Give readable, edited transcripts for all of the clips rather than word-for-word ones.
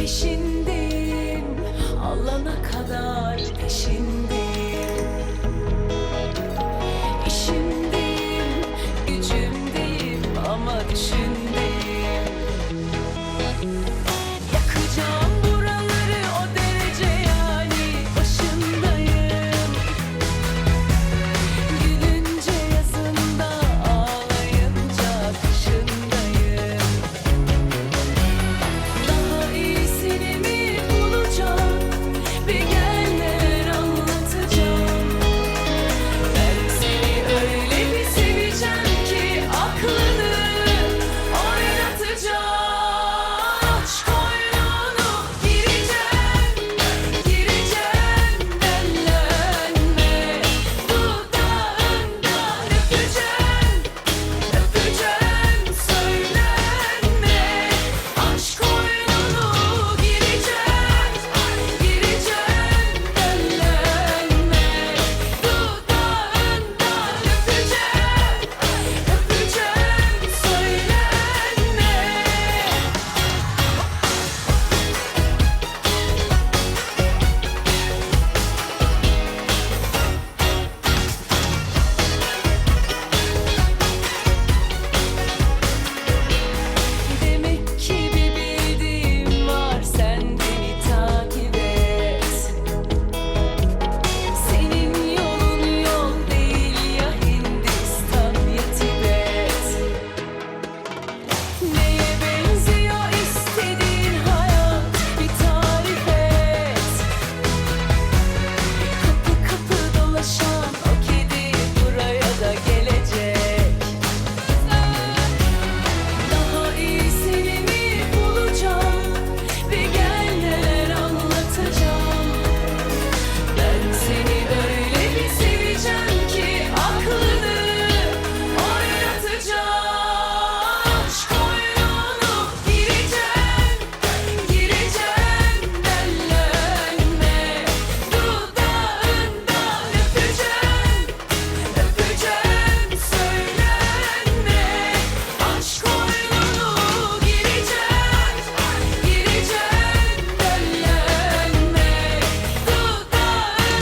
peşindeyim, alana kadar peşindeyim. İşimdeyim, gücümdeyim ama düşündeyim. Yakacağım buraları o derece, yani başındayım. Gülünce yazında, ağlayınca kışındayım. Daha iyisini mi bulacağım? Bir gel neler anlatacağım. Ben seni öyle bir seveceğim ki aklını oynatacağım. Aç koynunu, gireceğim, gireceğim dellenme. Dudağından öpeceğim, öpeceğim söylenme. Aç koynunu, gireceğim, gireceğim dellenme. Dudağından öpeceğim, öpeceğim söylenme. Demek ki bir bildiğim var, sen beni takip et. Senin yolun yol değil, ya Hindistan ya Tibet. Neye benziyor istediğin hayat, bir tarif et. Kapı kapı dolaşan o kedi buraya da gelecek. Daha iyisini mi bulacağım? Bir gel neler anlatacağım. Ben seni öyle bir seveceğim ki aklını oynatacağım. Aç koynunu, gireceğim, gireceğim dellenme. Dudağından öpeceğim, öpeceğim söylenme. Aç koynunu, gireceğim, gireceğim dellenme. Dudağından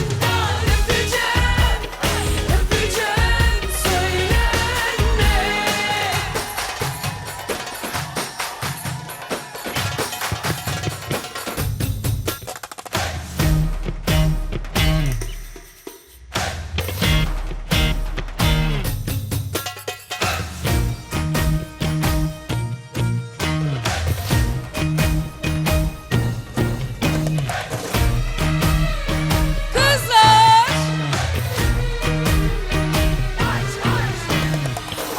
öpeceğim, öpeceğim söylenme. Kızlar!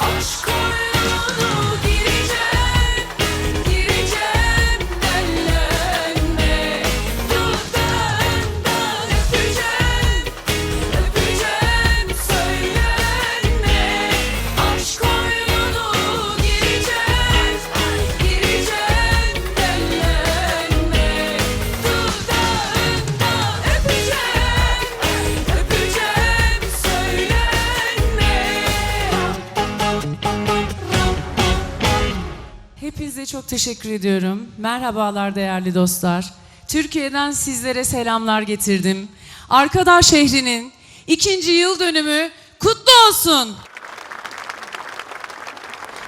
Aç koynunu, gireceğim, gireceğim dellenme. Dudağından öpeceğim, öpeceğim söylenme. Aç koynunu, gireceğim, gireceğim dellenme. Dudağından öpeceğim, öpeceğim söylenme. Hepinize çok teşekkür ediyorum. Merhabalar değerli dostlar. Türkiye'den sizlere selamlar getirdim. Arkadaş şehrinin 2. yıl dönümü kutlu olsun.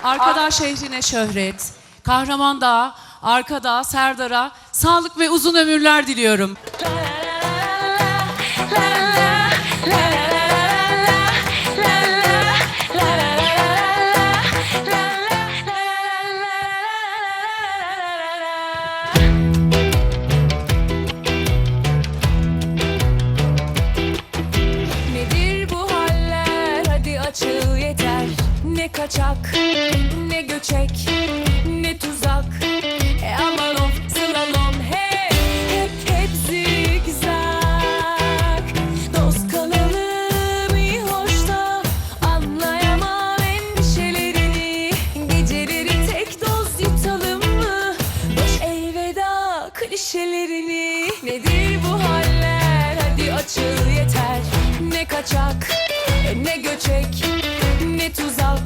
Arkadaş şehrine şöhret, Kahramandağa, Arkadağa, Serdar'a sağlık ve uzun ömürler diliyorum. Nedir bu haller? Hadi açıl yeter. Ne kaçak, ne göçek, ne tuzak. Aman of slalom, hep zigzag. Dost kalalım iyi hoş da anlayamam endişelerini. Geceleri tek doz yutalım mı? Boş elveda klişelerini. Nedir bu haller? Hadi açıl yeter. Ne kaçak, ne göçek, ne tuzak.